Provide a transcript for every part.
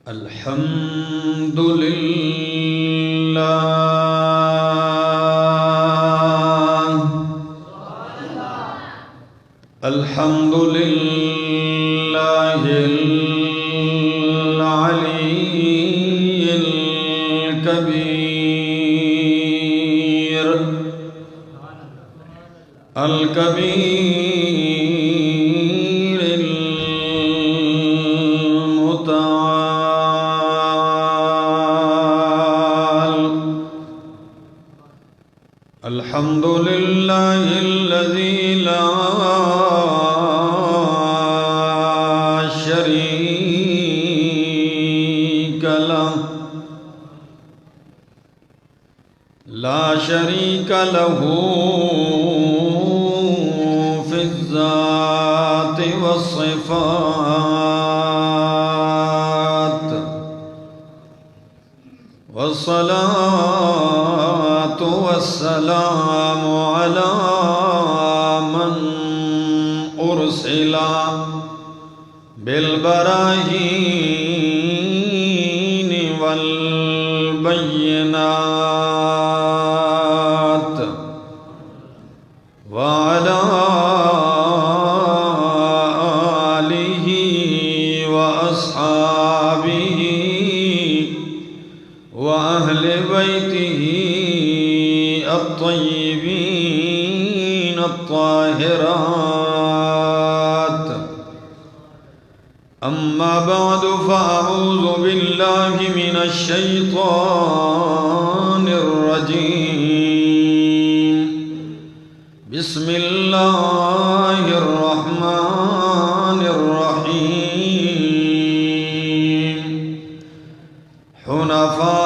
الحمد للہ الحمد للہ العلی الکبیر الکبیر المتعال الحمد للہ الذی لا شریک لہ فی الذات والصفات والصلاة والسلام علی من ارسل بالبراہین والبینات وعلى آلہ وأصحابہ وأہل بیتہ الطیبین الطاہرات اما بعد فأعوذ باللہ من الشیطان الرجیم بسم اللہ الرحمن الرحیم حنفاء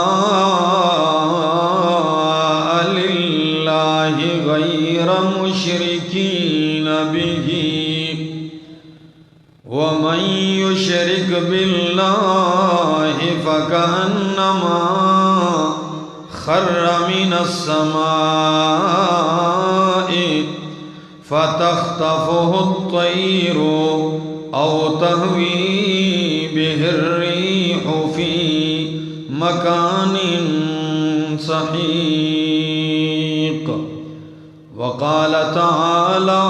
للہ غیر مشرکین بہ ومن یشرک باللہ فکأنما خر من السماء فتخطفه الطير أو تهوي به الريح في مكان سحيق وقال تعالى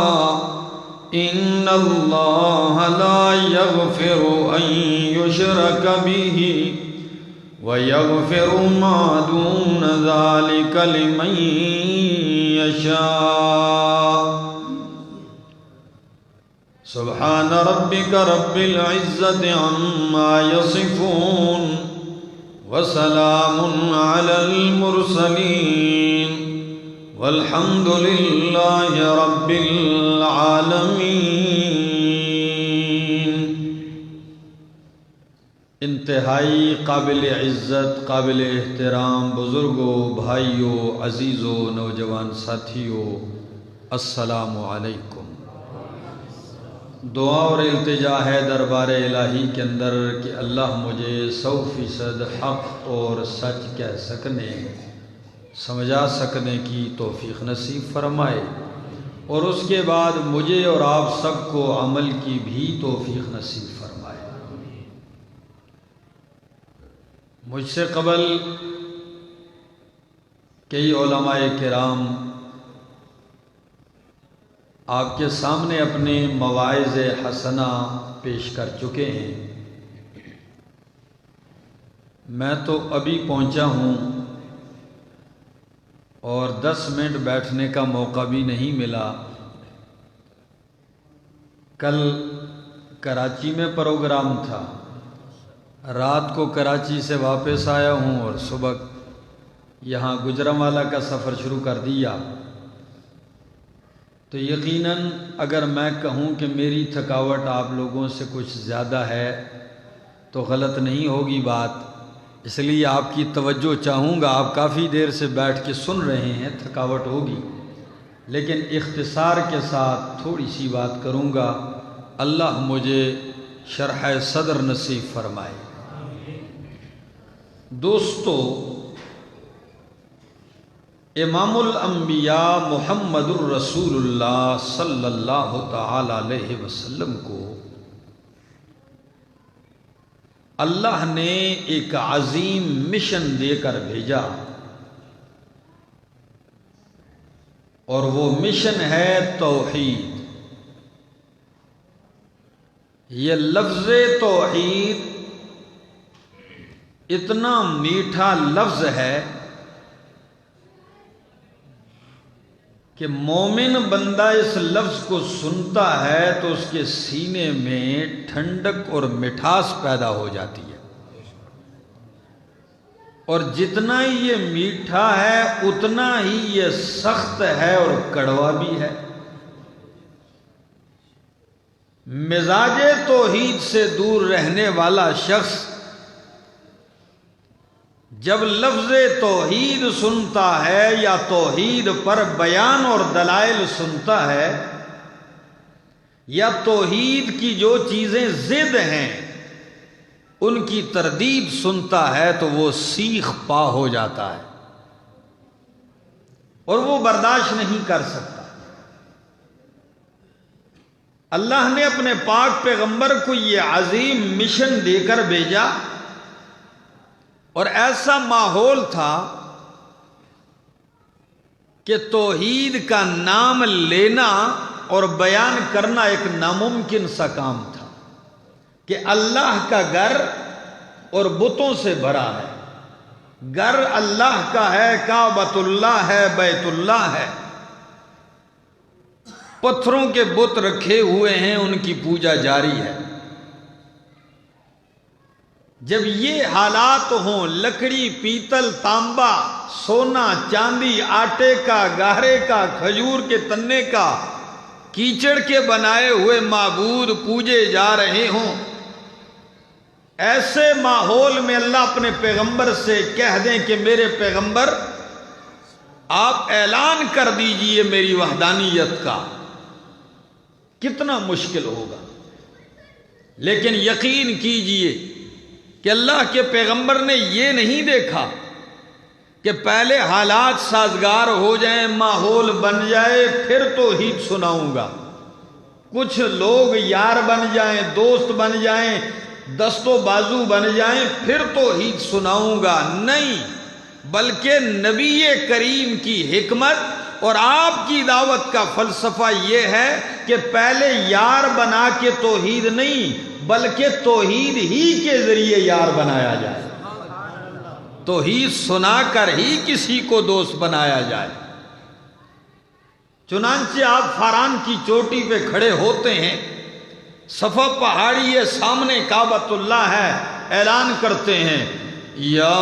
إن الله لا يغفر أن يشرك به ويغفر ما دون ذلك لمن يشاء سبحان ربك رب العزة عما يصفون وسلام على المرسلين والحمد لله رب العالمين. انتہائی قابل عزت، قابل احترام بزرگوں، بھائیوں، عزیزوں، نوجوان ساتھیوں، السلام علیکم. دعا اور التجا ہے دربار الہی کے اندر کہ اللہ مجھے 100% حق اور سچ کہہ سکنے، سمجھا سکنے کی توفیق نصیب فرمائے، اور اس کے بعد مجھے اور آپ سب کو عمل کی بھی توفیق نصیب فرمائے. مجھ سے قبل کئی علماء کرام آپ کے سامنے اپنے مواعظ حسنہ پیش کر چکے ہیں. میں تو ابھی پہنچا ہوں اور 10 منٹ بیٹھنے کا موقع بھی نہیں ملا. کل کراچی میں پروگرام تھا، رات کو کراچی سے واپس آیا ہوں اور صبح یہاں گجرانوالہ کا سفر شروع کر دیا. تو یقیناً اگر میں کہوں کہ میری تھکاوٹ آپ لوگوں سے کچھ زیادہ ہے تو غلط نہیں ہوگی بات. اس لیے آپ کی توجہ چاہوں گا. آپ کافی دیر سے بیٹھ کے سن رہے ہیں، تھکاوٹ ہوگی، لیکن اختصار کے ساتھ تھوڑی سی بات کروں گا. اللہ مجھے شرح صدر نصیب فرمائے. دوستو، امام الانبیاء محمد الرسول اللہ صلی اللہ تعالی علیہ وسلم کو اللہ نے ایک عظیم مشن دے کر بھیجا، اور وہ مشن ہے توحید۔ یہ لفظ توحید اتنا میٹھا لفظ ہے کہ مومن بندہ اس لفظ کو سنتا ہے تو اس کے سینے میں ٹھنڈک اور مٹھاس پیدا ہو جاتی ہے، اور جتنا ہی یہ میٹھا ہے اتنا ہی یہ سخت ہے اور کڑوا بھی ہے۔ مزاج توحید سے دور رہنے والا شخص جب لفظ توحید سنتا ہے یا توحید پر بیان اور دلائل سنتا ہے، یا توحید کی جو چیزیں ضد ہیں ان کی تردید سنتا ہے، تو وہ سیخ پا ہو جاتا ہے اور وہ برداشت نہیں کر سکتا۔ اللہ نے اپنے پاک پیغمبر کو یہ عظیم مشن دے کر بھیجا، اور ایسا ماحول تھا کہ توحید کا نام لینا اور بیان کرنا ایک ناممکن سا کام تھا، کہ اللہ کا گھر اور بتوں سے بھرا ہے۔ گھر اللہ کا ہے، کعبۃ اللہ ہے، بیت اللہ ہے، پتھروں کے بت رکھے ہوئے ہیں، ان کی پوجا جاری ہے۔ جب یہ حالات ہوں، لکڑی، پیتل، تانبا، سونا، چاندی، آٹے کا، گارے کا، کھجور کے تنے کا، کیچڑ کے بنائے ہوئے معبود پوجے جا رہے ہوں، ایسے ماحول میں اللہ اپنے پیغمبر سے کہہ دیں کہ میرے پیغمبر آپ اعلان کر دیجئے میری وحدانیت کا، کتنا مشکل ہوگا۔ لیکن یقین کیجئے کہ اللہ کے پیغمبر نے یہ نہیں دیکھا کہ پہلے حالات سازگار ہو جائیں، ماحول بن جائے، پھر توحید سناؤں گا، کچھ لوگ یار بن جائیں، دوست بن جائیں، دست و بازو بن جائیں، پھر توحید سناؤں گا۔ نہیں، بلکہ نبی کریم کی حکمت اور آپ کی دعوت کا فلسفہ یہ ہے کہ پہلے یار بنا کے توحید نہیں، بلکہ توحید ہی کے ذریعے یار بنایا جائے، توحید سنا کر ہی کسی کو دوست بنایا جائے۔ چنانچہ آپ فاران کی چوٹی پہ کھڑے ہوتے ہیں، صفا پہاڑی ہے، سامنے کعبۃ اللہ ہے، اعلان کرتے ہیں یا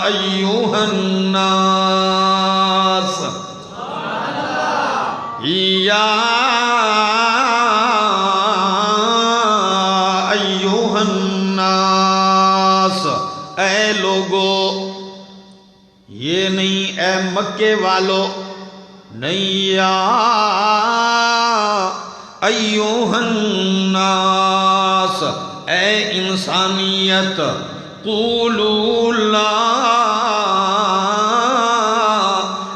ایھا الناس، یا ایھا الناس، اے لوگو، یہ نہیں اے مکے والو، نہیں، یا ایھا الناس، اے انسانیت، قولوا لا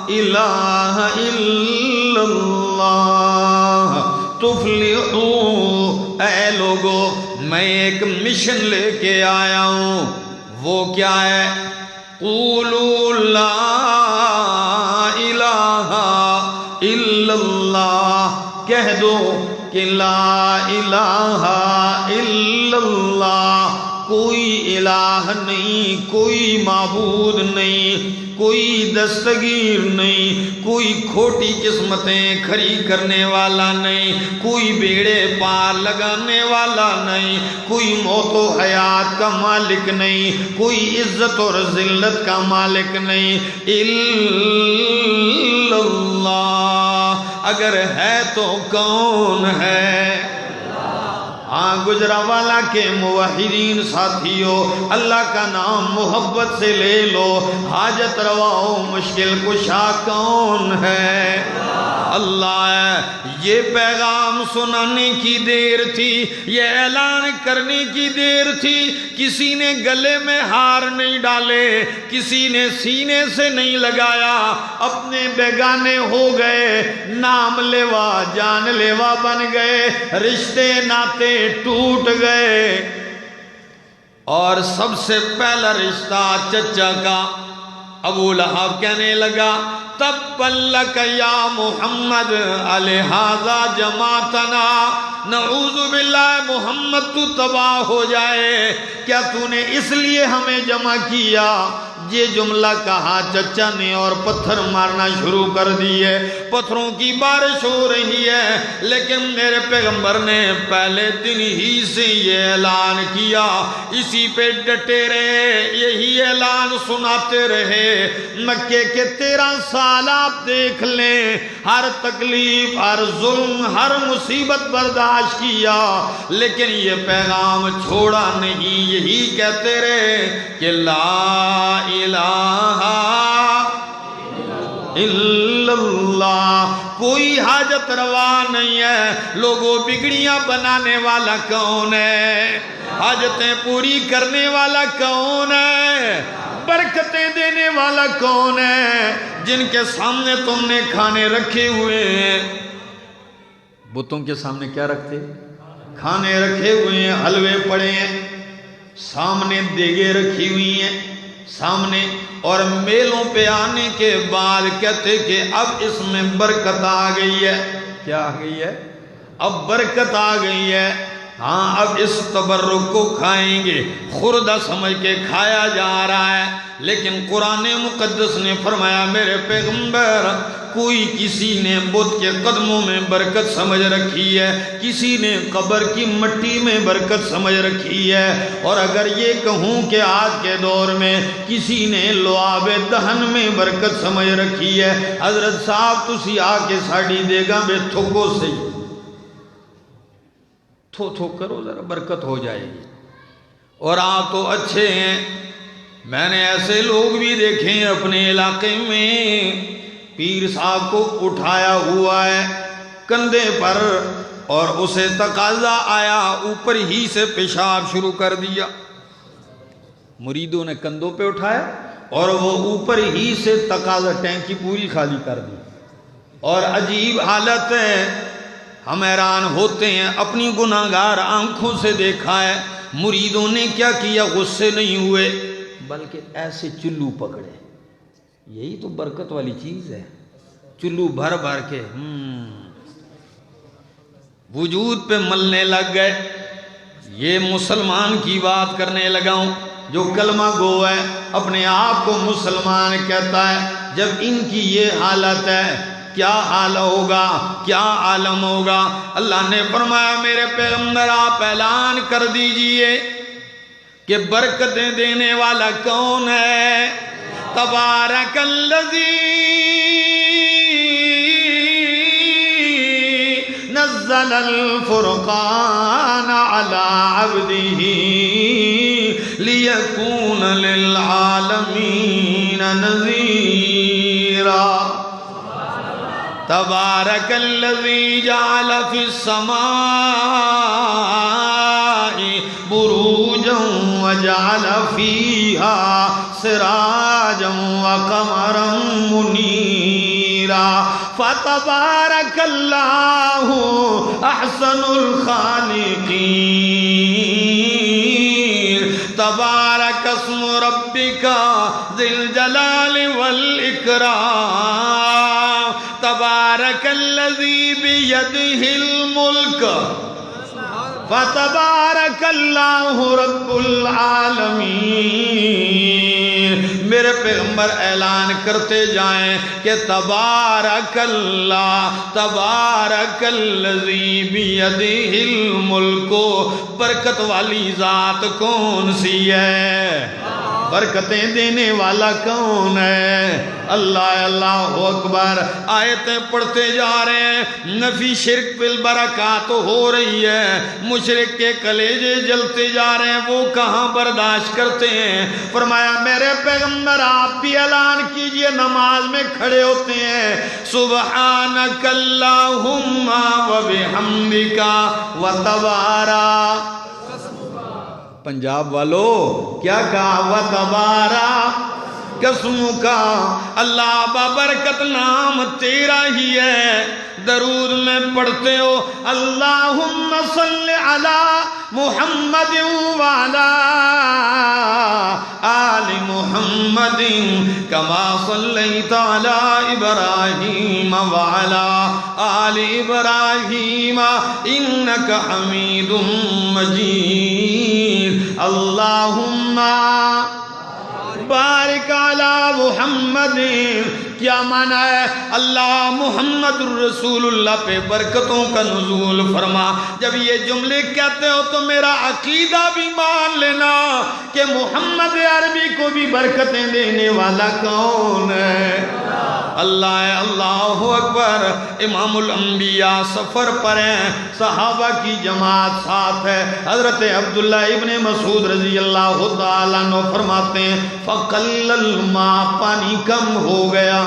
الہ الا اللہ تفلحوا، اے لوگو میں ایک مشن لے کے آیا ہوں، وہ کیا ہے؟ قولوا لا الہ الا اللہ، کہہ دو کہ لا الہ الا اللہ، کوئی الہ نہیں، کوئی معبود نہیں، کوئی دستگیر نہیں، کوئی کھوٹی قسمتیں کھری کرنے والا نہیں، کوئی بیڑے پار لگانے والا نہیں، کوئی موت و حیات کا مالک نہیں، کوئی عزت اور ذلت کا مالک نہیں، الا اللہ، اگر ہے تو کون ہے؟ ہاں، گجرانوالہ کے موحدین ساتھیوں، اللہ کا نام محبت سے لے لو، حاجت روا و مشکل کشا کون ہے؟ اللہ ہے۔ یہ پیغام سنانے کی دیر تھی، یہ اعلان کرنے کی دیر تھی کسی نے گلے میں ہار نہیں ڈالے، کسی نے سینے سے نہیں لگایا، اپنے بیگانے ہو گئے، نام لیوا جان لیوا بن گئے، رشتے ناتے ٹوٹ گئے۔ اور سب سے پہلا رشتہ چچا کا، ابو لہب کہنے لگا تبا لک یا محمد الہذا جماعتنا، نعوذ باللہ محمد تو تباہ ہو جائے، کیا تو نے اس لیے ہمیں جمع کیا؟ یہ جملہ کہا چچا نے اور پتھر مارنا شروع کر دیے، پتھروں کی بارش ہو رہی ہے، لیکن میرے پیغمبر نے پہلے دن ہی سے یہ اعلان کیا، اسی پہ ڈٹے رہے، یہی اعلان سناتے رہے۔ مکے کے 13 سال آپ دیکھ لیں، ہر تکلیف، ہر ظلم، ہر مصیبت برداشت کیا، لیکن یہ پیغام چھوڑا نہیں، یہی کہتے رہے کہ لا الہ الا اللہ، کوئی حاجت روا نہیں ہے۔ لوگوں بگڑیاں بنانے والا کون ہے؟ حاجتیں پوری کرنے والا کون ہے؟ برکتیں دینے والا کون ہے؟ جن کے سامنے تم نے کھانے رکھے ہوئے ہیں، بتوں کے سامنے کیا رکھتے؟ کھانے رکھے ہوئے ہیں، حلوے پڑے ہیں سامنے، دیگیں رکھی ہوئی ہیں سامنے، اور میلوں پہ آنے کے بعد کہتے کہ اب اس میں برکت آ گئی ہے۔ کیا آ گئی ہے؟ اب برکت آ گئی ہے، ہاں اب اس تبرک کو کھائیں گے، خوردہ سمجھ کے کھایا جا رہا ہے۔ لیکن قرآن مقدس نے فرمایا میرے پیغمبر، کوئی کسی نے بت کے قدموں میں برکت سمجھ رکھی ہے، کسی نے قبر کی مٹی میں برکت سمجھ رکھی ہے، اور اگر یہ کہوں کہ آج کے دور میں کسی نے لعاب دہن میں برکت سمجھ رکھی ہے، حضرت صاحب تسی آ کے ساڑی دے گا بے تھکو سے تھو کرو ذرا برکت ہو جائے گی۔ اور آپ تو اچھے ہیں، میں نے ایسے لوگ بھی دیکھے ہیں اپنے علاقے میں، پیر صاحب کو اٹھایا ہوا ہے کندھے پر، اور اسے تقاضا آیا اوپر ہی سے پیشاب شروع کر دیا، مریدوں نے کندھوں پہ اٹھایا اور وہ اوپر ہی سے تقاضا ٹینکی پوری خالی کر دی، اور عجیب حالت ہے، ہم حیران ہوتے ہیں، اپنی گناہگار آنکھوں سے دیکھا ہے۔ مریدوں نے کیا کیا؟ غصے نہیں ہوئے بلکہ ایسے چلو پکڑے، یہی تو برکت والی چیز ہے، چلو بھر بھر کے وجود پہ ملنے لگ گئے۔ یہ مسلمان کی بات کرنے لگا ہوں جو کلمہ گو ہے، اپنے آپ کو مسلمان کہتا ہے، جب ان کی یہ حالت ہے کیا حال ہوگا، کیا عالم ہوگا؟ اللہ نے فرمایا میرے پیغمبر آپ اعلان کر دیجئے کہ برکتیں دینے والا کون ہے؟ تبارک الذی نزل الفرقان علی عبدہ لیکون للعالمین نذیرا۔ تبارک الذی جعل فی السماء بروجا وجعل فیہا سراجا وقمرا منیرا، فتبارک اللہ احسن الخالقین، تبارک اسم ربک ذی الجلال والاکرام، تبارک الذی بیدہ الملک، فتبارک اللہ رب العالمین۔ میرے پیغمبر اعلان کرتے جائیں کہ تبارک اللہ، تبارک الذی بیدہ الملک، برکت والی ذات کون سی ہے؟ برکتیں دینے والا کون ہے؟ اللہ اللہ اکبر۔ آیتیں پڑھتے جا رہے ہیں، نفی شرک بالبرکات ہو رہی ہے، مشرک کے کلیجے جلتے جا رہے ہیں، وہ کہاں برداشت کرتے ہیں؟ فرمایا میرے پیغمبر آپ بھی اعلان کیجئے، نماز میں کھڑے ہوتے ہیں، سبحانک اللہم و بحمدک و تبارک، پنجاب والو کیا کہا وَتَبَارَا قسم کا اللہ بابرکت نام تیرا ہی ہے. درود میں پڑھتے ہو اللہم صلی علی محمد وعلا آل محمد کما صلیت علی ابراہیم وعلا آل ابراہیم انک حمید مجید. اللہم بارک علی محمد. کیا معنی ہے؟ اللہ محمد الرسول اللہ پہ برکتوں کا نزول فرما. جب یہ جملے کہتے ہو تو میرا عقیدہ بھی مان لینا کہ محمد عربی کو بھی برکتیں دینے والا کون ہے؟ اللہ ہے. اللہ اکبر. امام الانبیاء سفر پر ہیں، صحابہ کی جماعت ساتھ ہے. حضرت عبداللہ ابن مسعود رضی اللہ تعالیٰ عنہ فرماتے ہیں فَقَلَّ الْمَاء، پانی کم ہو گیا.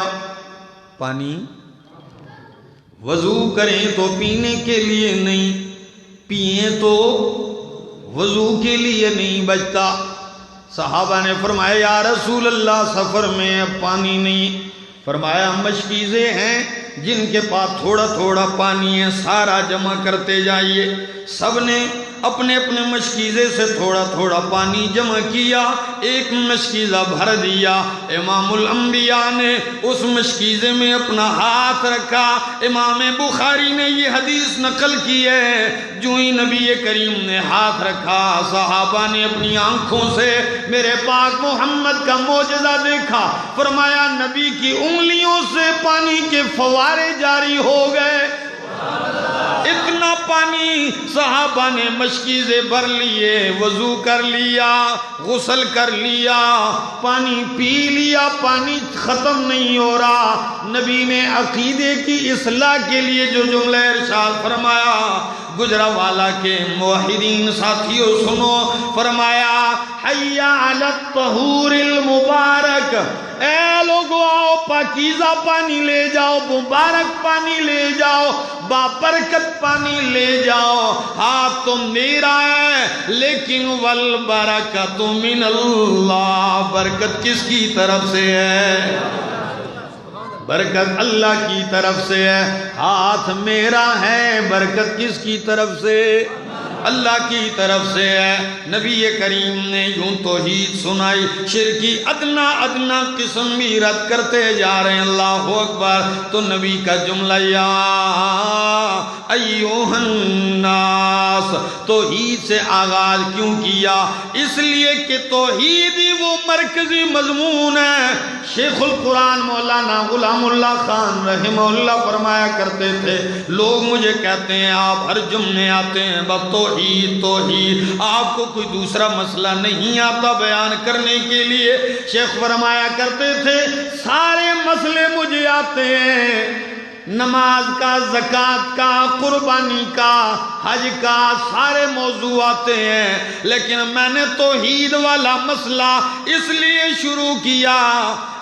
پانی وضو کریں تو پینے کے لیے نہیں، پئیں تو وضو کے لیے نہیں بچتا. صحابہ نے فرمایا یا رسول اللہ سفر میں پانی نہیں. فرمایا مشکیزیں ہیں جن کے پاس تھوڑا تھوڑا پانی ہے، سارا جمع کرتے جائیے. سب نے اپنے اپنے مشکیزے سے تھوڑا تھوڑا پانی جمع کیا، ایک مشکیزہ بھر دیا. امام الانبیاء نے اس مشکیزے میں اپنا ہاتھ رکھا. امام بخاری نے یہ حدیث نقل کی ہے، جو ہی نبی کریم نے ہاتھ رکھا صحابہ نے اپنی آنکھوں سے میرے پاک محمد کا معجزہ دیکھا. فرمایا نبی کی انگلیوں سے پانی کے فوارے جاری ہو گئے. اتنا پانی صحابہ نے مشکیزے بھر لیے، وضو کر لیا، غسل کر لیا، پانی پی لیا، پانی ختم نہیں ہو رہا. نبی نے عقیدے کی اصلاح کے لیے جو جملہ ارشاد فرمایا، گجرانوالہ کے موحدین ساتھیوں سنو. فرمایا حی علی الطہور المبارک، اے لوگو آؤ پاکیزہ پانی لے جاؤ، مبارک پانی لے جاؤ، بابرکت پانی لے جاؤ. ہاتھ تو میرا ہے لیکن والبرکت من اللہ، برکت کس کی طرف سے ہے؟ برکت اللہ کی طرف سے ہے. ہاتھ میرا ہے، برکت کس کی طرف سے؟ اللہ کی طرف سے ہے. نبی کریم نے یوں توحید سنائی، شرکی ادنا ادنا قسم بھی رد کرتے جا رہے ہیں. اللہ اکبر. تو نبی کا جملہ یا ایوہ الناس، توحید سے آغاز کیوں کیا؟ اس لیے کہ توحید ہی وہ مرکزی مضمون ہے. شیخ القرآن مولانا غلام اللہ خان رحمہ اللہ فرمایا کرتے تھے لوگ مجھے کہتے ہیں آپ ہر جمعے آتے ہیں بس توحید توحید، آپ کو کوئی دوسرا مسئلہ نہیں آتا بیان کرنے کے لیے. شیخ فرمایا کرتے تھے سارے مسئلے مجھے آتے ہیں، نماز کا، زکوٰۃ کا، قربانی کا، حج کا، سارے موضوع آتے ہیں، لیکن میں نے توحید والا مسئلہ اس لیے شروع کیا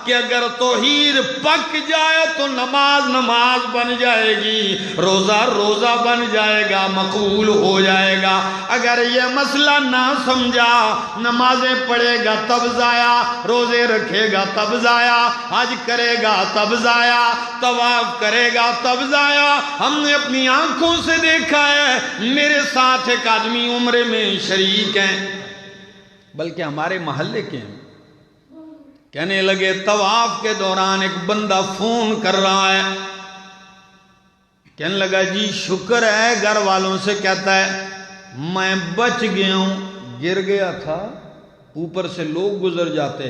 کہ اگر توحید پک جائے تو نماز نماز بن جائے گی، روزہ روزہ بن جائے گا، مقبول ہو جائے گا. اگر یہ مسئلہ نہ سمجھا، نمازیں پڑھے گا تب ضائع، روزے رکھے گا تب ضائع، حج کرے گا تب ضائع، طواف کرے گا تب ضائع. ہم نے اپنی آنکھوں سے دیکھا ہے، میرے ساتھ ایک آدمی عمرے میں شریک ہیں، بلکہ ہمارے محلے کے ہیں، کہنے لگے طواف کے دوران ایک بندہ فون کر رہا ہے، کہنے لگا جی شکر ہے، گھر والوں سے کہتا ہے میں بچ گیا ہوں، گر گیا تھا، اوپر سے لوگ گزر جاتے،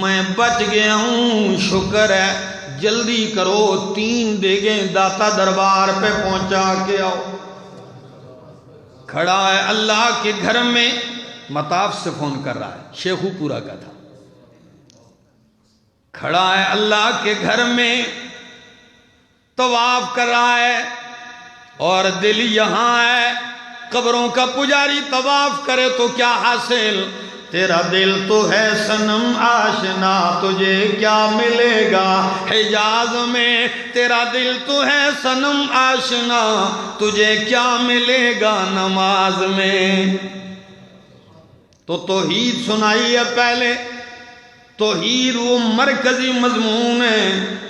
میں بچ گیا ہوں، شکر ہے، جلدی کرو 3 دیگیں داتا دربار پہ پہنچا کے آؤ. کھڑا ہے اللہ کے گھر میں، مطاف سے فون کر رہا ہے، شیخو پورا کا تھا، کھڑا ہے اللہ کے گھر میں، طواف کر رہا ہے اور دل یہاں ہے. قبروں کا پجاری طواف کرے تو کیا حاصل؟ تیرا دل تو ہے صنم آشنا، تجھے کیا ملے گا حجاز میں؟ تیرا دل تو ہے صنم آشنا، تجھے کیا ملے گا نماز میں؟ تو توحید سنائی ہے پہلے. توحید وہ مرکزی مضمون ہے.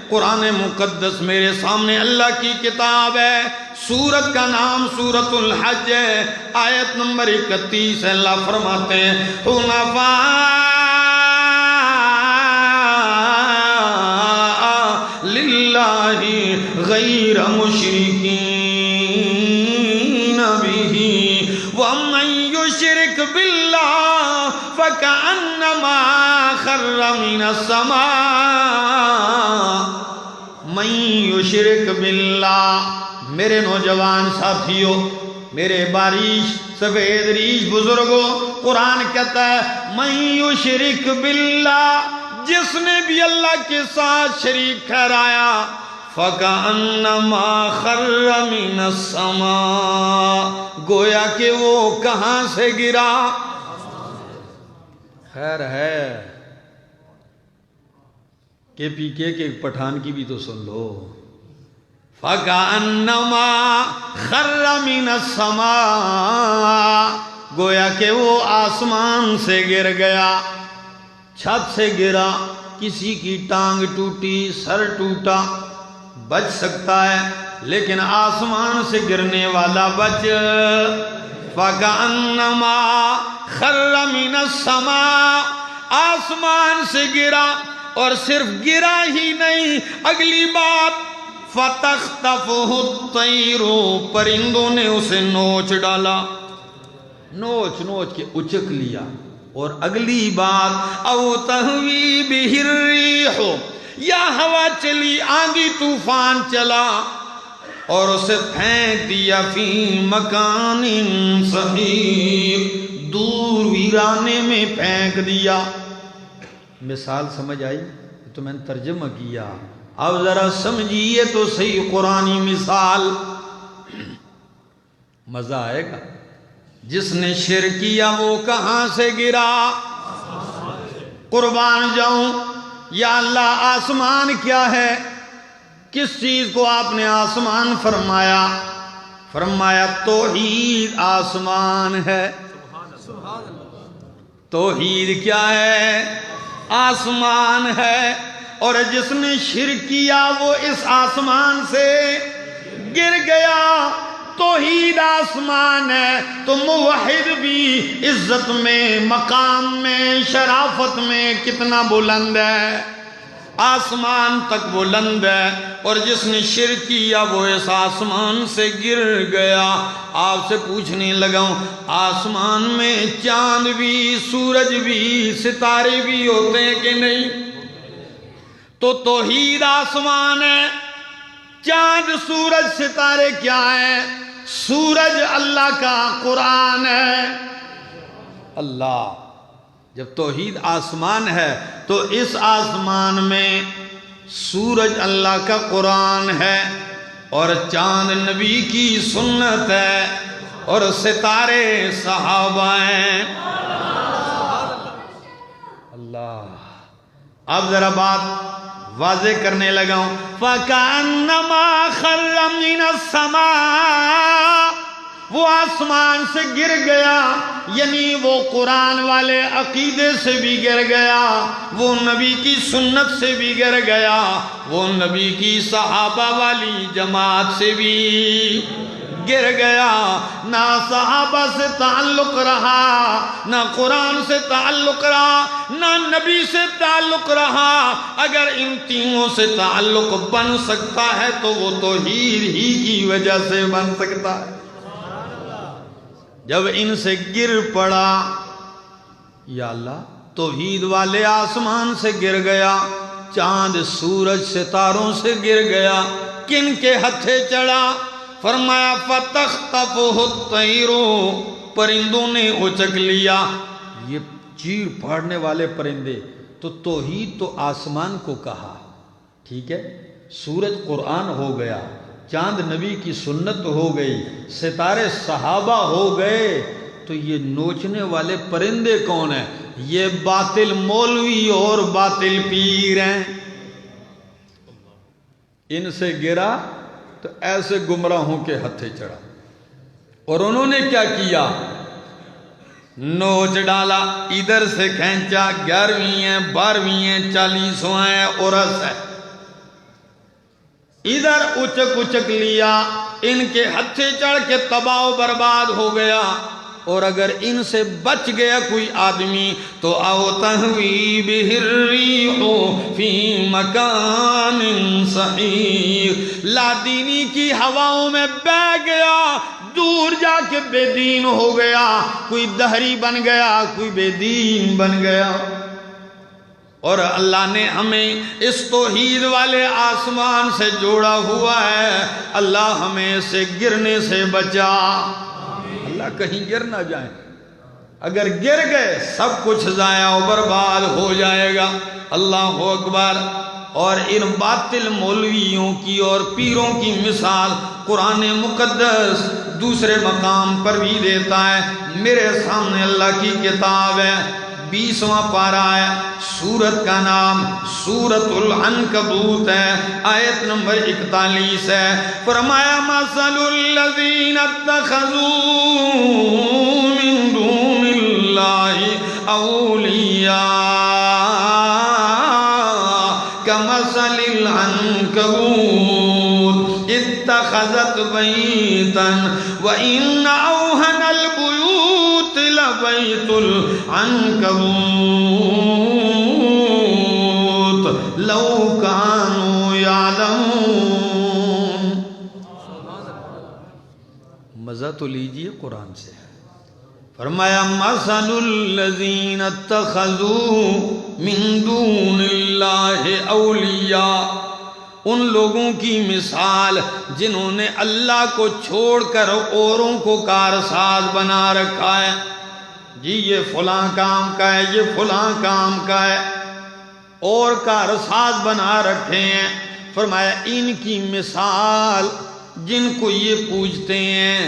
قرآن مقدس میرے سامنے اللہ کی کتاب ہے. سورت کا نام سورت الحج ہے. آیت نمبر 31 اللہ فرماتے ہیں حنفاء للہ غیر مشرکین بہ ومن یشرک باللہ فکأنما خر من السماء. من یشرک باللہ. میرے نوجوان ساتھیوں، میرے باریش سفید ریش بزرگوں، قرآن کہتا ہے من یشرک باللہ، جس نے بھی اللہ کے ساتھ شریک ٹھہرایا فَكَأَنَّمَا خَرَّ مِنَ السَّمَاءِ، گویا کہ وہ کہاں سے گرا. خیر ہے کے پی کے پٹھان کی بھی تو سن لو. فَكَأَنَّمَا خَرَّ مِنَ السَّمَاءِ، گویا کہ وہ آسمان سے گر گیا، چھت سے گرا. کسی کی ٹانگ ٹوٹی، سر ٹوٹا، بچ سکتا ہے، لیکن آسمان سے گرنے والا بچ. فَكَأَنَّمَا خَرَّ مِنَ السَّمَاءِ، آسمان سے گرا. اور صرف گرا ہی نہیں، اگلی بات فَتَخْتَفُهُ الطَّيْرُ، پرندوں نے اسے نوچ ڈالا، نوچ نوچ کے اچک لیا. اور اگلی بات او تہوی بہ الرِّیحُ، یا ہوا چلی، آندھی طوفان چلا اور اسے پھینک دیا فی مکان سحیق، دور ویرانے میں پھینک دیا. مثال سمجھ آئی؟ تو میں نے ترجمہ کیا، اب ذرا سمجھیے تو صحیح قرآنی مثال. مزہ آئے گا. جس نے شرک کیا وہ کہاں سے گرا؟ قربان جاؤں یا اللہ، آسمان کیا ہے؟ کس چیز کو آپ نے آسمان فرمایا؟ فرمایا توحید آسمان ہے. توحید کیا ہے؟ آسمان ہے. اور جس نے شرک کیا وہ اس آسمان سے گر گیا. توحید آسمان ہے تو موحد بھی عزت میں، مقام میں، شرافت میں کتنا بلند ہے، آسمان تک بلند ہے. اور جس نے شرک کیا وہ اس آسمان سے گر گیا. آپ سے پوچھنے لگا ہوں، آسمان میں چاند بھی، سورج بھی، ستارے بھی ہوتے ہیں کہ نہیں؟ تو توحید آسمان ہے. چاند سورج ستارے کیا ہیں؟ سورج اللہ کا قرآن ہے. اللہ. جب توحید آسمان ہے تو اس آسمان میں سورج اللہ کا قرآن ہے، اور چاند نبی کی سنت ہے، اور ستارے صحابہ ہیں. اللہ. اب ذرا بات واضح کرنے لگا ہوں. فَكَأَنَّمَا خَرَّ مِنَ السَّمَاءِ، وہ آسمان سے گر گیا، یعنی وہ قرآن والے عقیدے سے بھی گر گیا، وہ نبی کی سنت سے بھی گر گیا، وہ نبی کی صحابہ والی جماعت سے بھی گر گیا. نہ صحابہ سے تعلق رہا، نہ قرآن سے تعلق رہا، نہ نبی سے تعلق رہا. اگر ان تینوں سے تعلق بن سکتا ہے تو وہ توحید ہی کی وجہ سے بن سکتا ہے. جب ان سے گر پڑا، یا اللہ، توحید والے آسمان سے گر گیا، چاند سورج ستاروں سے گر گیا، کن کے ہتھے چڑھا؟ فرمایا فَتَخْتَفُهُ الطَّيْرُ، پرندوں نے اچک لیا. یہ چیر پھاڑنے والے پرندے. تو توحید تو آسمان کو کہا، ٹھیک ہے، سورج قرآن ہو گیا، چاند نبی کی سنت ہو گئی، ستارے صحابہ ہو گئے. تو یہ نوچنے والے پرندے کون ہیں؟ یہ باطل مولوی اور باطل پیر ہیں. ان سے گرا تو ایسے گمراہوں کے ہتھے چڑھا. اور انہوں نے کیا کیا؟ نوچ ڈالا، ادھر سے کھینچا، 11ویں ہے، 12ویں ہے، 40واں ہے، عرس ہے، ادھر اچک اچک لیا، ان کے ہتھے چڑھ کے تباہ و برباد ہو گیا۔ اور اگر ان سے بچ گیا کوئی آدمی تو او تہوی بہ الریح فی مکان صحیح، لادینی کی ہواؤں میں بہ گیا، دور جا کے بے دین ہو گیا، کوئی دہری بن گیا، کوئی بے دین بن گیا۔ اور اللہ نے ہمیں اس توحید والے آسمان سے جوڑا ہوا ہے، اللہ ہمیں اسے گرنے سے بچا، اللہ کہیں گر نہ جائیں، اگر گر گئے سب کچھ ضائع و برباد ہو جائے گا۔ اللہ اکبر۔ اور ان باطل مولویوں کی اور پیروں کی مثال قرآن مقدس دوسرے مقام پر بھی دیتا ہے۔ میرے سامنے اللہ کی کتاب ہے، 20واں پارہ ہے، سورت کا نام سورت العنکبوت ہے، آیت نمبر 41 ہے۔ فرمایا مثل الذین اتخذوا من دون اللہ اولیاء کمثل العنکبوت اتخذت بیتا وإن أوهن البیوت لبیت العنکبوت لو كانوا يعلمون۔ مزہ تو لیجئے قرآن سے۔ فرمایا مثل الذین اتخذوا من دون اللہ اولیاء، ان لوگوں کی مثال جنہوں نے اللہ کو چھوڑ کر اوروں کو کارساز بنا رکھا ہے، جی یہ فلاں کام کا ہے، یہ فلاں کام کا ہے، اور کارساز بنا رکھے ہیں۔ فرمایا ان کی مثال جن کو یہ پوجتے ہیں،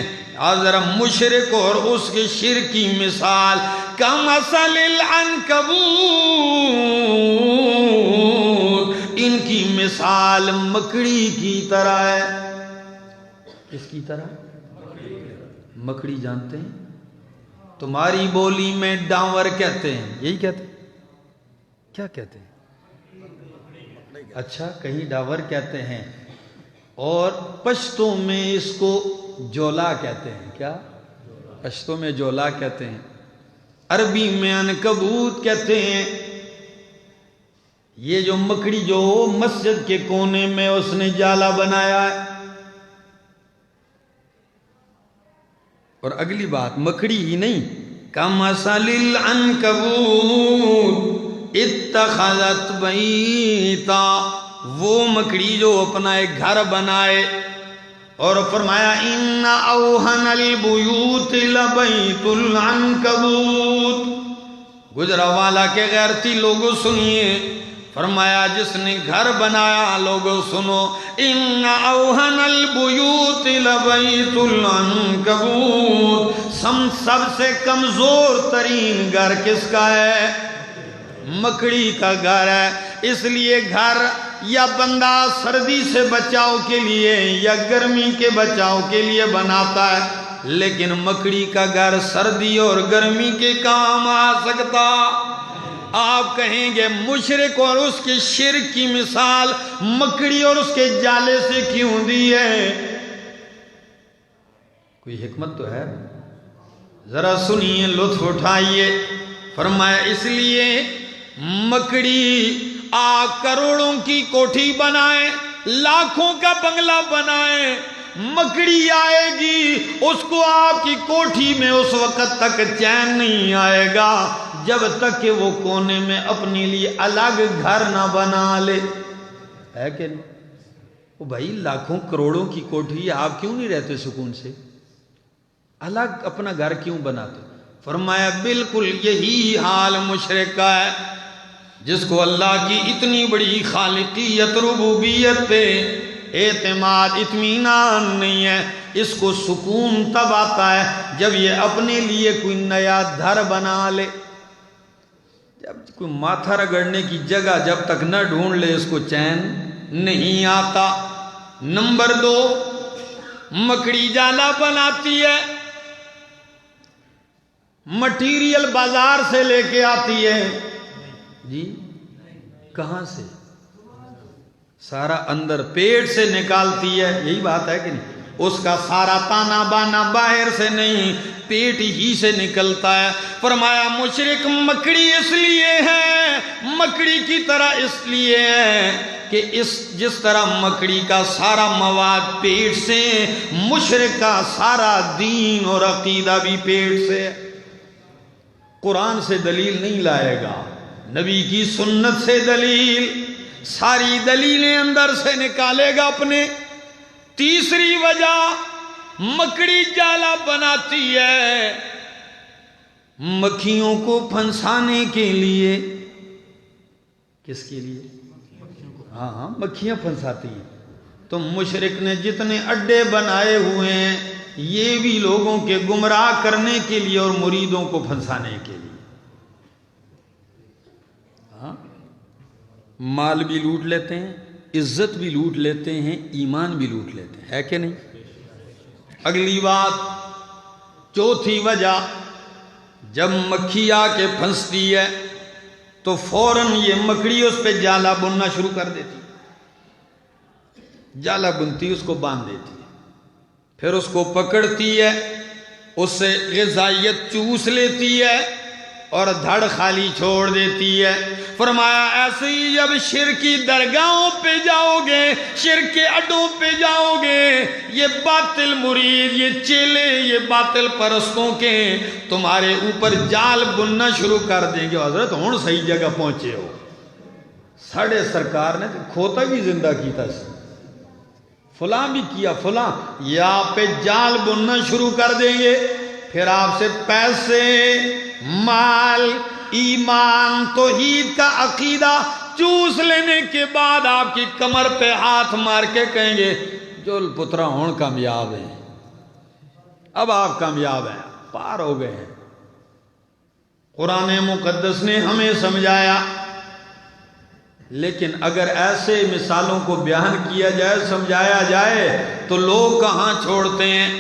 ذرا مشرک اور اس کے شرک کی مثال کمثل العنکبوت، ان کی مثال مکڑی کی طرح ہے۔ کس کی طرح؟ مکڑی جانتے ہیں؟ تمہاری بولی میں ڈانور کہتے ہیں، یہی کہتے ہیں؟ کیا کہتے ہیں؟ اچھا، کہیں ڈاور کہتے ہیں، اور پشتوں میں اس کو جولا کہتے ہیں۔ کیا؟ پشتوں میں جولا کہتے ہیں، عربی میں عنکبوت کہتے ہیں۔ یہ جو مکڑی جو مسجد کے کونے میں اس نے جالا بنایا ہے، اور اگلی بات مکڑی ہی نہیں، کمثل العنکبوت اتخذت بیتا، وہ مکڑی جو اپنا ایک گھر بنائے، اور فرمایا ان اوہن البیوت لبیت العنکبوت۔ گجرانوالہ کے غیرتی لوگوں سنیے، فرمایا جس نے گھر بنایا، لوگوں سنو، ان اوہن البیوت لبیت العنکبوت، سب سے کمزور ترین گھر کس کا ہے؟ مکڑی کا گھر ہے۔ اس لیے گھر یا بندہ سردی سے بچاؤ کے لیے یا گرمی کے بچاؤ کے لیے بناتا ہے، لیکن مکڑی کا گھر سردی اور گرمی کے کام آ سکتا۔ آپ کہیں گے مشرک اور اس کے شرک کی مثال مکڑی اور اس کے جالے سے کیوں دی ہے؟ کوئی حکمت تو ہے، ذرا سنیے، لطف اٹھائیے۔ فرمایا اس لیے مکڑی کروڑوں کی کوٹھی بنائے، لاکھوں کا بنگلہ بنائے، مکڑی آئے گی، اس کو آپ کی کوٹھی میں اس وقت تک چین نہیں آئے گا جب تک کہ وہ کونے میں اپنے لیے الگ گھر نہ بنا لے، ہے کہ نہیں؟ وہ بھائی لاکھوں کروڑوں کی کوٹھی، آپ کیوں نہیں رہتے سکون سے؟ الگ اپنا گھر کیوں بناتے؟ فرمایا بالکل یہی حال مشرک کا ہے، جس کو اللہ کی اتنی بڑی خالقیت ربوبیت پہ اعتماد اطمینان نہیں ہے، اس کو سکون تب آتا ہے جب یہ اپنے لیے کوئی نیا گھر بنا لے۔ جب کوئی ماتھا رگڑنے کی جگہ جب تک نہ ڈھونڈ لے اس کو چین نہیں آتا۔ نمبر 2، مکڑی جالا بناتی ہے، مٹیریل بازار سے لے کے آتی ہے جی، کہاں سے؟ سارا اندر پیٹ سے نکالتی ہے، یہی بات ہے کہ نہیں؟ اس کا سارا تانا بانا باہر سے نہیں، پیٹ ہی سے نکلتا ہے۔ فرمایا مشرک مکڑی اس لیے ہے، مکڑی کی طرح اس لیے ہے کہ جس طرح مکڑی کا سارا مواد پیٹ سے، مشرک کا سارا دین اور عقیدہ بھی پیٹ سے۔ قرآن سے دلیل نہیں لائے گا، نبی کی سنت سے دلیل، ساری دلیلیں اندر سے نکالے گا اپنے۔ تیسری وجہ، مکڑی جالا بناتی ہے مکھیوں کو پھنسانے کے لیے۔ کس کے لیے؟ ہاں مکھیاں پھنساتی ہیں۔ تو مشرک نے جتنے اڈے بنائے ہوئے ہیں، یہ بھی لوگوں کے گمراہ کرنے کے لیے اور مریدوں کو پھنسانے کے لیے۔ ہاں، مال بھی لوٹ لیتے ہیں، عزت بھی لوٹ لیتے ہیں، ایمان بھی لوٹ لیتے ہیں، ہے کہ نہیں؟ اگلی بات، چوتھی وجہ، جب مکھی آ کے پھنستی ہے تو فوراً یہ مکڑی اس پہ جالا بننا شروع کر دیتی، جالا بنتی، اس کو باندھ دیتی، پھر اس کو پکڑتی ہے، اس سے غذائیت چوس لیتی ہے اور دھڑ خالی چھوڑ دیتی ہے۔ فرمایا ایسے ہی جب شرک کی درگاہوں پہ جاؤ گے، شرک کے اڈوں پہ جاؤ گے، یہ باطل مرید، یہ چیلے، یہ باطل پرستوں کے تمہارے اوپر جال بننا شروع کر دیں گے۔ حضرت ہون صحیح جگہ پہنچے ہو، ساڑھے سرکار نے کھوتا بھی زندہ کیتا سی، فلاں بھی کیا، فلاں، یہ آپ پہ جال بننا شروع کر دیں گے، پھر آپ سے پیسے، مال، ایمان، توحید کا عقیدہ چوس لینے کے بعد آپ کی کمر پہ ہاتھ مار کے کہیں گے جول پترا ہون کامیاب ہیں، اب آپ کامیاب ہیں، پار ہو گئے ہیں۔ قرآن مقدس نے ہمیں سمجھایا، لیکن اگر ایسے مثالوں کو بیان کیا جائے، سمجھایا جائے تو لوگ کہاں چھوڑتے ہیں؟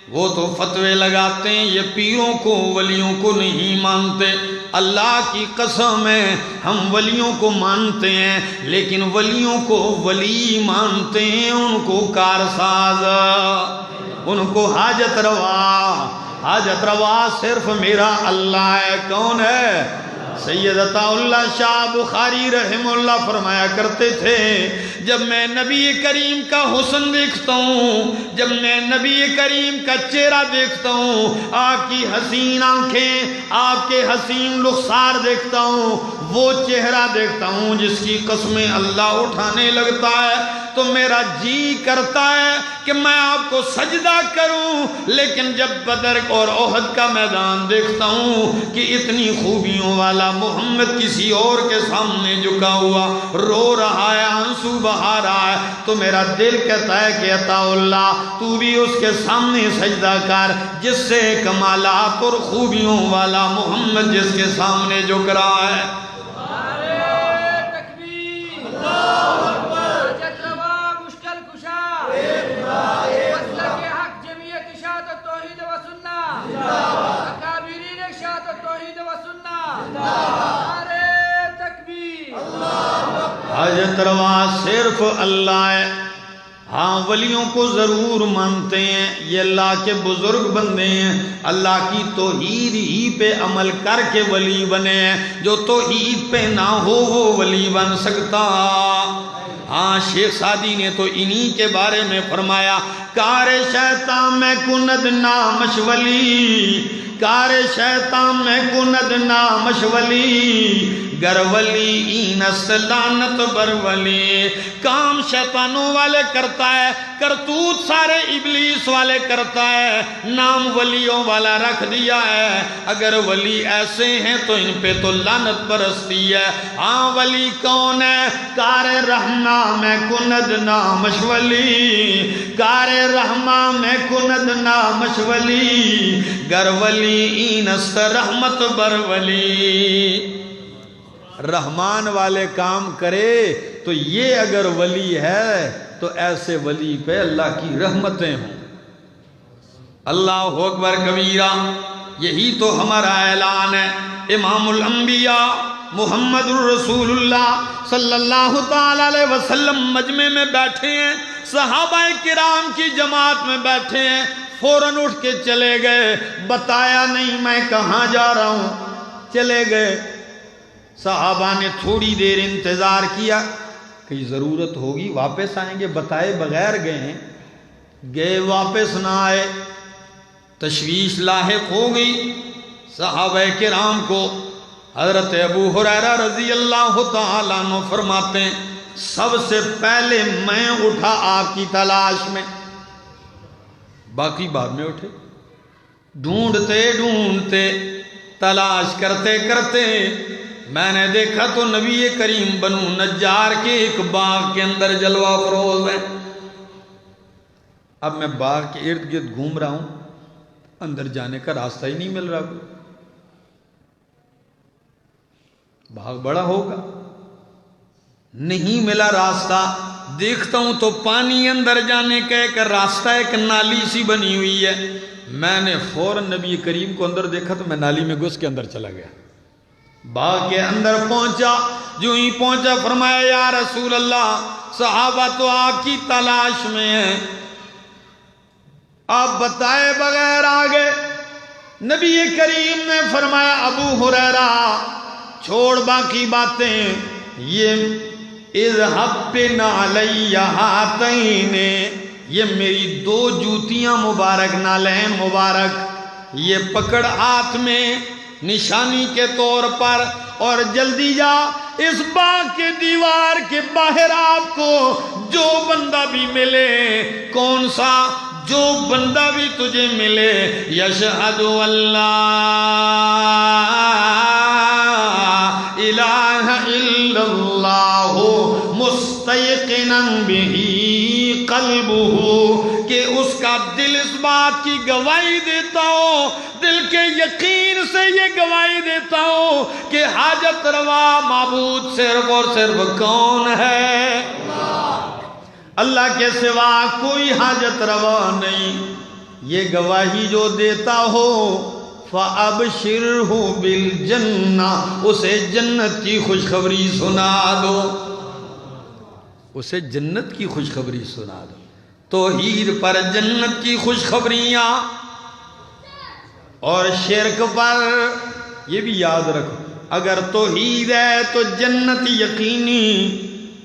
وہ تو فتوے لگاتے ہیں، یہ پیروں کو، ولیوں کو نہیں مانتے۔ اللہ کی قسم ہے ہم ولیوں کو مانتے ہیں، لیکن ولیوں کو ولی مانتے ہیں، ان کو کارساز، ان کو حاجت روا، حاجت روا صرف میرا اللہ ہے۔ کون ہے؟ سید عطا اللہ شاہ بخاری رحمہ اللہ فرمایا کرتے تھے، جب میں نبی کریم کا حسن دیکھتا ہوں، جب میں نبی کریم کا چہرہ دیکھتا ہوں، آپ کی حسین آنکھیں، آپ کے حسین رخسار دیکھتا ہوں، وہ چہرہ دیکھتا ہوں جس کی قسمیں اللہ اٹھانے لگتا ہے، تو میرا جی کرتا ہے کہ میں آپ کو سجدہ کروں۔ لیکن جب بدر اور احد کا میدان دیکھتا ہوں کہ اتنی خوبیوں والا محمد کسی اور کے سامنے جھکا ہوا رو رہا ہے، آنسو بہا رہا ہے، تو میرا دل کہتا ہے کہ عطا اللہ تو بھی اس کے سامنے سجدہ کر جس سے کمالات اور خوبیوں والا محمد جس کے سامنے جھک رہا ہے۔ حاجت روا صرف اللہ ہے۔ ہاں ولیوں کو ضرور مانتے ہیں، یہ اللہ کے بزرگ بندے ہیں، اللہ کی توحید ہی پہ عمل کر کے ولی بنے ہیں، جو توحید پہ نہ ہو وہ ولی بن سکتا۔ ہاں شیخ سعدی نے تو انہی کے بارے میں فرمایا، کار شیطان میں کند نامش ولی، کار شیطان میں کند نامش ولی، گر ولی اینس لعنت بر ولی۔ کام شیطانوں والے کرتا ہے، کرتوت سارے ابلیس والے کرتا ہے، نام ولیوں والا رکھ دیا ہے۔ اگر ولی ایسے ہیں تو ان پہ تو لعنت برستی ہے۔ ہاں ولی کون ہے؟ کار رحمہ میں کند نامش ولی، کار رحمہ میں کند نامش ولی، گر ولی اینس رحمت بر ولی۔ رحمان والے کام کرے تو یہ اگر ولی ہے تو ایسے ولی پہ اللہ کی رحمتیں ہوں۔ اللہ اکبر کبیرہ۔ یہی تو ہمارا اعلان ہے۔ امام الانبیاء محمد الرسول اللہ صلی اللہ تعالی علیہ وسلم مجمع میں بیٹھے ہیں، صحابہ کرام کی جماعت میں بیٹھے ہیں، فوراً اٹھ کے چلے گئے، بتایا نہیں میں کہاں جا رہا ہوں، چلے گئے۔ صحابہ نے تھوڑی دیر انتظار کیا، کہیں ضرورت ہوگی واپس آئیں گے، بتائے بغیر گئے ہیں، گئے واپس نہ آئے، تشویش لاحق ہو گئی صحابہ کرام کو۔ حضرت ابو ہریرہ رضی اللہ تعالیٰ عنہ فرماتے ہیں سب سے پہلے میں اٹھا آپ کی تلاش میں، باقی بعد میں اٹھے، ڈھونڈتے ڈھونڈتے تلاش کرتے کرتے میں نے دیکھا تو نبی کریم بنو نجار کے ایک باغ کے اندر جلوہ فروز ہیں۔ اب میں باغ کے ارد گرد گھوم رہا ہوں، اندر جانے کا راستہ ہی نہیں مل رہا، باغ بڑا ہوگا، نہیں ملا راستہ۔ دیکھتا ہوں تو پانی اندر جانے کا ایک راستہ، ایک نالی سی بنی ہوئی ہے۔ میں نے فوراً نبی کریم کو اندر دیکھا تو میں نالی میں گھس کے اندر چلا گیا، باغ کے اندر پہنچا، جو ہی پہنچا فرمایا یا رسول اللہ صحابہ تو آپ کی تلاش میں ہیں، آپ بتائے بغیر آ گئے۔ نبی کریم نے فرمایا ابو ہریرہ چھوڑ باقی باتیں، یہ اذهب بنعلی ہاتین، یہ میری دو جوتیاں مبارک، نالین مبارک، یہ پکڑ ہاتھ میں نشانی کے طور پر، اور جلدی جا اس باغ کے دیوار کے باہر آپ کو جو بندہ بھی ملے، کون سا؟ جو بندہ بھی تجھے ملے، یشہد اللہ الہ الا اللہ مستیقنا بہ قلبہ، کہ اس کا دل اس بات کی گواہی دیتا ہو، دل کے یقین سے یہ گواہی دیتا ہو کہ حاجت روا معبود صرف اور صرف کون ہے؟ اللہ کے سوا کوئی حاجت روا نہیں۔ یہ گواہی جو دیتا ہو فَأَبْشِرْهُ بِالْجَنَّةِ، اسے جنت کی خوشخبری سنا دو، اسے جنت کی خوشخبری سنا دو۔ توحید پر جنت کی خوشخبریاں، اور شرک پر یہ بھی یاد رکھو، اگر توحید ہے تو جنت یقینی،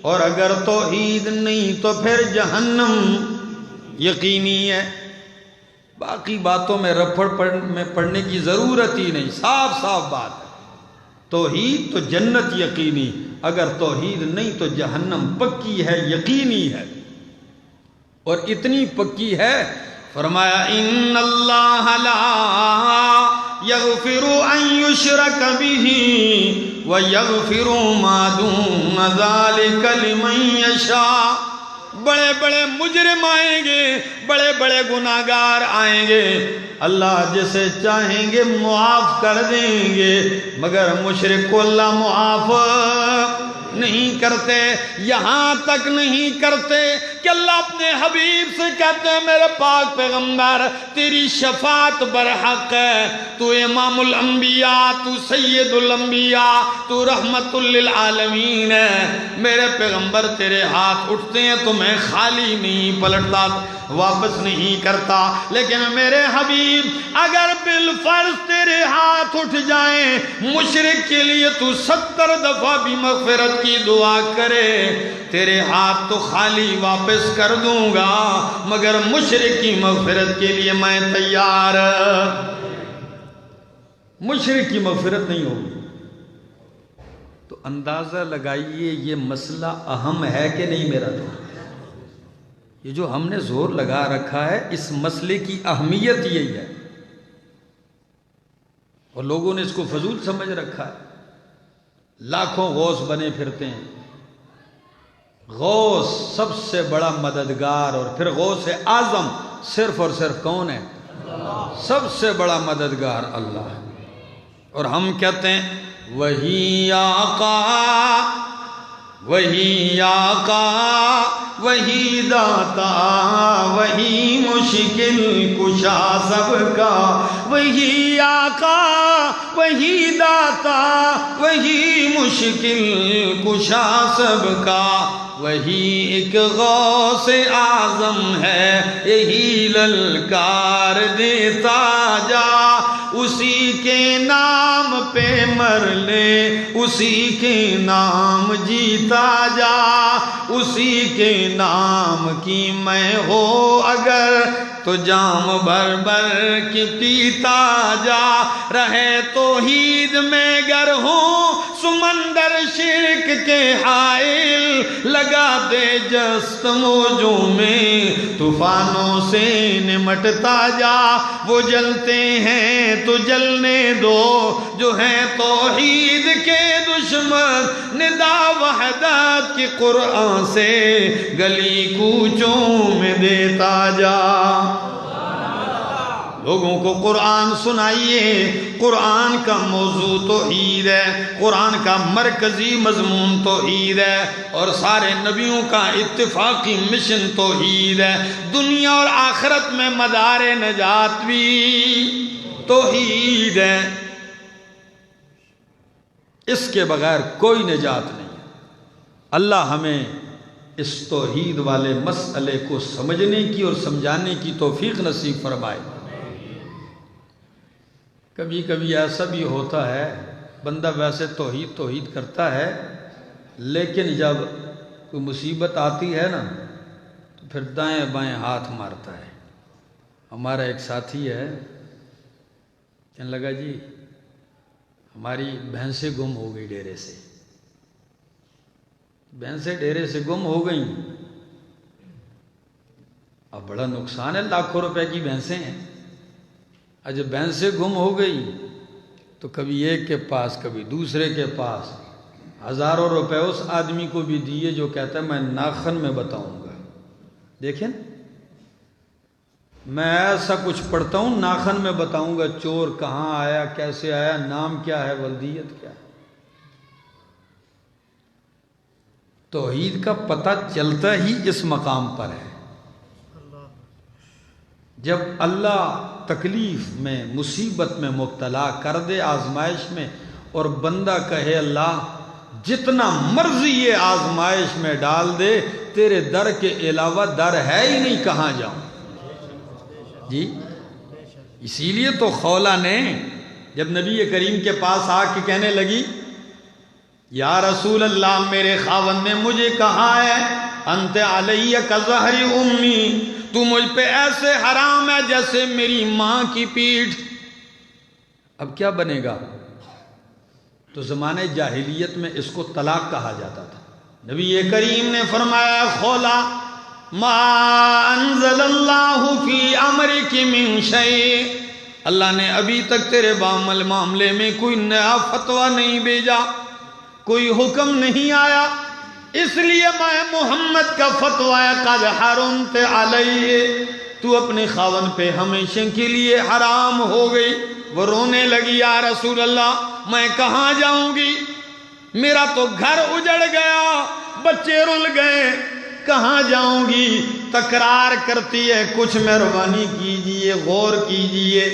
اور اگر توحید نہیں تو پھر جہنم یقینی ہے۔ باقی باتوں میں رفڑ میں پڑھنے کی ضرورت ہی نہیں، صاف صاف بات ہے، توحید تو جنت یقینی، اگر توحید نہیں تو جہنم پکی ہے، یقینی ہے، اور اتنی پکی ہے فرمایا ان اللہ لا یغفر ان یشرک بہ ویغفر ما دون ذلک لمن یشاء۔ بڑے بڑے مجرم آئیں گے، بڑے بڑے گناہگار آئیں گے، اللہ جسے چاہیں گے معاف کر دیں گے، مگر مشرک کو اللہ معاف نہیں کرتے۔ یہاں تک نہیں کرتے کہ اللہ اپنے حبیب سے کہتے ہیں میرے پاک پیغمبر تیری شفاعت برحق ہے، تو امام الانبیاء، تو سید الانبیاء، تو رحمت للعالمین ہے، میرے پیغمبر تیرے ہاتھ اٹھتے ہیں تو میں خالی نہیں پلٹتا، واپس نہیں کرتا، لیکن میرے حبیب اگر بالفرض تیرے ہاتھ اٹھ جائیں، مشرک کے لیے تو 70 دفعہ بھی مغفرت کی دعا کرے، تیرے ہاتھ تو خالی واپس کر دوں گا، مگر مشرک کی مغفرت کے لیے میں تیار۔ مشرک کی مغفرت نہیں ہوگی تو اندازہ لگائیے یہ مسئلہ اہم ہے کہ نہیں میرا دوست؟ یہ جو ہم نے زور لگا رکھا ہے اس مسئلے کی اہمیت یہی ہے، اور لوگوں نے اس کو فضول سمجھ رکھا ہے، لاکھوں غوث بنے پھرتے ہیں۔ غوث سب سے بڑا مددگار، اور پھر غوث اعظم صرف اور صرف کون ہے؟ سب سے بڑا مددگار اللہ ہے، اور ہم کہتے ہیں وہی آقا، وہی آقا، وہی داتا، وہی مشکل کشا سب کا، وہی آقا وہی داتا وہی مشکل کشا سب کا، وہی ایک غوث اعظم ہے، یہی للکار دیتا جا، اسی کے نام پہ مر لے، اسی کے نام جیتا جا، اسی کے نام کی میں ہو اگر تو جام بھر بھر کے پیتا جا، رہے توحید میں گر ہوں سمندر شرک کے حائل، لگا دے جست موجوں میں طوفانوں سے نمٹتا جا، وہ جلتے ہیں تو جلنے دو جو ہیں توحید کے دشمن، ندا وحدت کی قرآن سے گلی کوچوں میں دیتا جا۔ لوگوں کو قرآن سنائیے، قرآن کا موضوع توحید ہے، قرآن کا مرکزی مضمون توحید ہے، اور سارے نبیوں کا اتفاقی مشن توحید ہے، دنیا اور آخرت میں مدار نجات بھی توحید ہے، اس کے بغیر کوئی نجات نہیں ہے۔ اللہ ہمیں اس توحید والے مسئلے کو سمجھنے کی اور سمجھانے کی توفیق نصیب فرمائے۔ کبھی کبھی ایسا بھی ہوتا ہے بندہ ویسے توحید کرتا ہے، لیکن جب کوئی مصیبت آتی ہے نا تو پھر دائیں بائیں ہاتھ مارتا ہے۔ ہمارا ایک ساتھی ہے، کہنے لگا جی ہماری بھینسیں گم ہو گئی ڈیرے سے، بھینسیں ڈیرے سے گم ہو گئیں، اب بڑا نقصان ہے، لاکھوں روپے کی بھینسیں ہیں، جب بھینسیں گم ہو گئی تو کبھی ایک کے پاس کبھی دوسرے کے پاس، ہزاروں روپے اس آدمی کو بھی دیے جو کہتا ہے میں ناخن میں بتاؤں گا۔ دیکھیں میں ایسا کچھ پڑھتا ہوں ناخن میں بتاؤں گا، چور کہاں آیا، کیسے آیا، نام کیا ہے، ولدیت کیا ہے۔ توحید کا پتہ چلتا ہی اس مقام پر ہے، جب اللہ تکلیف میں مصیبت میں مبتلا کر دے، آزمائش میں، اور بندہ کہے اللہ جتنا مرضی یہ آزمائش میں ڈال دے، تیرے در کے علاوہ در ہے ہی نہیں، کہاں جاؤں۔ جی اسی لیے تو خولہ نے جب نبی کریم کے پاس آ کے کہنے لگی یا رسول اللہ میرے خاوند نے مجھے کہا ہے انت علیہ کظہر امی، تو مجھ پہ ایسے حرام ہے جیسے میری ماں کی پیٹھ۔ اب کیا بنے گا؟ تو زمانے جاہلیت میں اس کو طلاق کہا جاتا تھا۔ نبی کریم نے فرمایا خولہ ما انزل اللہ فی امرک من شیء، اللہ نے ابھی تک تیرے معاملے میں کوئی نیا فتویٰ نہیں بھیجا، کوئی حکم نہیں آیا، اس لیے میں محمد کا فتویٰ قد حرمت علیہ، تو اپنے خاوند پہ ہمیشہ کے لیے حرام ہو گئی۔ وہ رونے لگی یا رسول اللہ میں کہاں جاؤں گی، میرا تو گھر اجڑ گیا، بچے رل گئے، کہاں جاؤں گی؟ تکرار کرتی ہے کچھ مہربانی کیجئے، غور کیجئے۔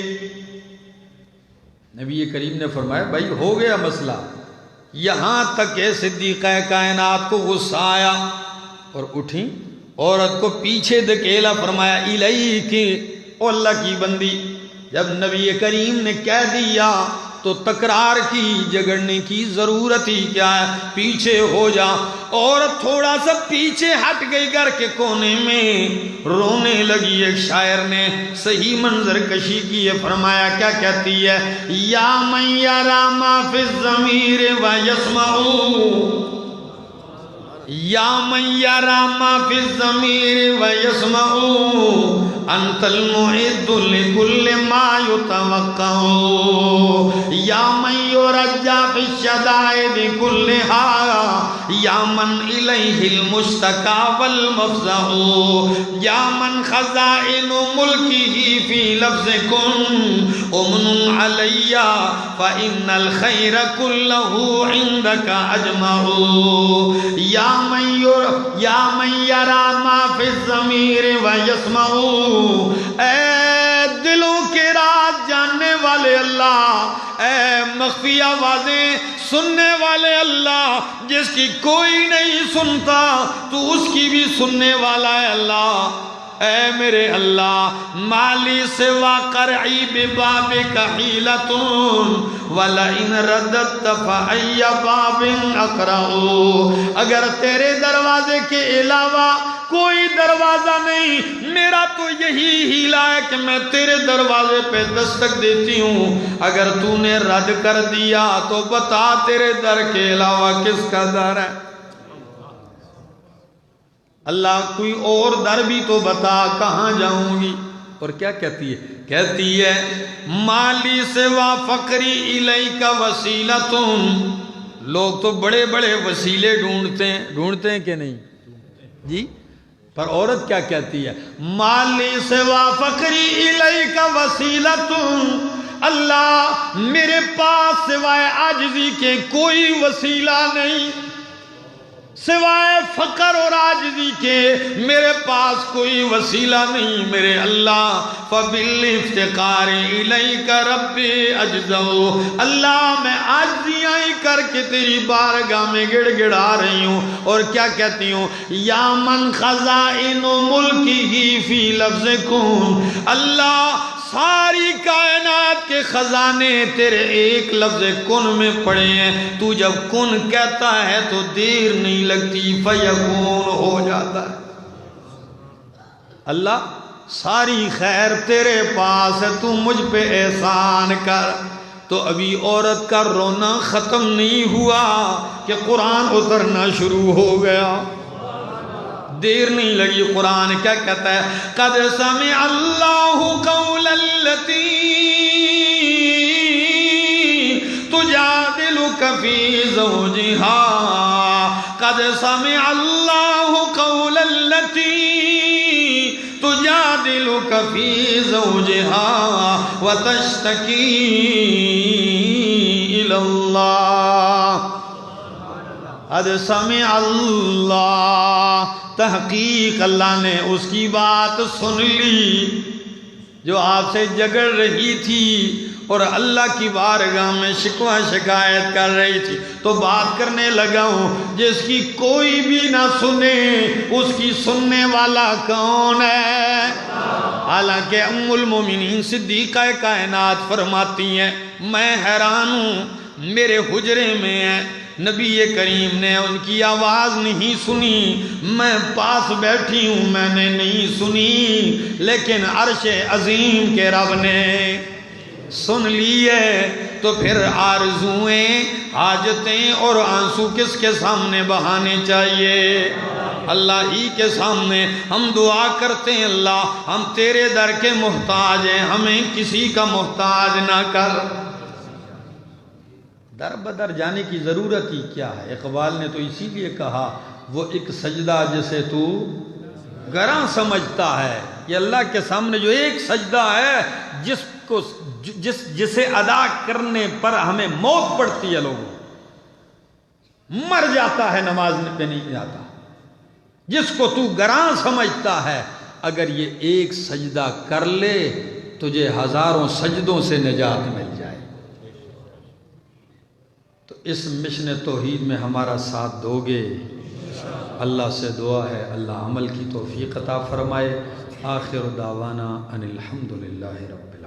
نبی کریم نے فرمایا بھائی ہو گیا مسئلہ، یہاں تک کہ صدیقہ کائنات کو غصہ آیا اور اٹھی، عورت کو پیچھے دھکیلا، فرمایا الیک، او اللہ کی بندی، جب نبی کریم نے کہہ دیا تو تکرار کی، جگڑنے کی ضرورت ہی کیا ہے، پیچھے ہو جا۔ عورت تھوڑا سا پیچھے ہٹ گئی گھر کے کونے میں، رونے لگی۔ ایک شاعر نے صحیح منظر کشی کی ہے، فرمایا کیا کہتی ہے، یا من یری ما فی الضمیر ویسمع، یا من یری ما فی الضمیر ویسمع، انت المعد لکل ما یتوقع، یا من یرجى فی الشدائد کلها، یا من الیہ المشتکى والمفزع، یا من خزائن ملکہ فی لفظ کن امن علی فإن الخیر کلہ عندک اجمع، یا من یری ما فی الضمیر ویسمع، اے دلوں کے راز جاننے مخفی آوازیں سننے والے اللہ، جس کی کوئی نہیں سنتا تو اس کی بھی سننے والا ہے اللہ۔ اے میرے اللہ، مالی سوا قرعی ببابک حیلۃ ولئن رددت فأی باب اقرعو، اگر تیرے دروازے کے علاوہ کوئی دروازہ نہیں، میرا تو یہی ہیلا ہے کہ میں تیرے دروازے پہ دستک دیتی ہوں، اگر تو نے رد کر دیا تو بتا تیرے در کے علاوہ کس کا در ہے؟ اللہ کوئی اور در بھی تو بتا، کہاں جاؤں گی؟ اور کیا کہتی ہے؟ کہتی ہے مالی سوا فقری الیک وسیلۃ، لوگ تو بڑے بڑے وسیلے ڈھونڈتے ہیں کہ نہیں جی، پر عورت کیا کہتی ہے؟ مالی سوا فقری الیک وسیلۃ، اللہ میرے پاس سوائے عاجزی کے کوئی وسیلہ نہیں، سوائے فقر اور عاجزی کے میرے پاس کوئی وسیلہ نہیں میرے اللہ۔ فبالافتقار الیک ربی اجزؤ، اللہ میں عاجزیاں ہی کر کے تیری بارگاہ میں گڑ گڑا رہی ہوں۔ اور کیا کہتی ہوں؟ یا من خزائن ملکہ فی لفظ کن، اللہ ساری کائنات کے خزانے تیرے ایک لفظ کن میں پڑے ہیں، تو جب کن کہتا ہے تو دیر نہیں لگتی، فیکون ہو جاتا ہے۔ اللہ ساری خیر تیرے پاس ہے، تو مجھ پہ احسان کر۔ تو ابھی عورت کا رونا ختم نہیں ہوا کہ قرآن اترنا شروع ہو گیا، دیر نہیں لگی۔ قرآن کیا کہتا ہے؟ قد سمع اللہ قول التی تجادلک فی زوجہا، قد سمع اللہ قول التی تجادلک فی زوجہا وتشتکی الی اللہ۔ قد سمع اللہ، تحقیق اللہ نے اس کی بات سن لی جو آپ سے جھگڑ رہی تھی اور اللہ کی بارگاہ میں شکوہ شکایت کر رہی تھی۔ تو بات کرنے لگا ہوں، جس کی کوئی بھی نہ سنے اس کی سننے والا کون ہے؟ حالانکہ ام المومنین صدیقہ کائنات فرماتی ہیں میں حیران ہوں، میرے حجرے میں ہیں، نبی کریم نے ان کی آواز نہیں سنی، میں پاس بیٹھی ہوں میں نے نہیں سنی، لیکن عرش عظیم کے رب نے سن لی ہے۔ تو پھر آرزویں، حاجتیں اور آنسو کس کے سامنے بہانے چاہیے؟ اللہ ہی کے سامنے۔ ہم دعا کرتے ہیں اللہ ہم تیرے در کے محتاج ہیں، ہمیں کسی کا محتاج نہ کر۔ در بدر جانے کی ضرورت ہی کیا ہے؟ اقبال نے تو اسی لیے کہا وہ ایک سجدہ جسے تو گراں سمجھتا ہے، یہ اللہ کے سامنے جو ایک سجدہ ہے جسے ادا کرنے پر ہمیں موت پڑتی ہے، لوگوں مر جاتا ہے، نماز پہ نہیں جاتا، جس کو تو گراں سمجھتا ہے، اگر یہ ایک سجدہ کر لے تجھے ہزاروں سجدوں سے نجات مل جائے۔ تو اس مشن توحید میں ہمارا ساتھ دو گے؟ اللہ سے دعا ہے اللہ عمل کی توفیق عطا فرمائے۔ آخر دعوانا ان الحمدللہ رب العالمین۔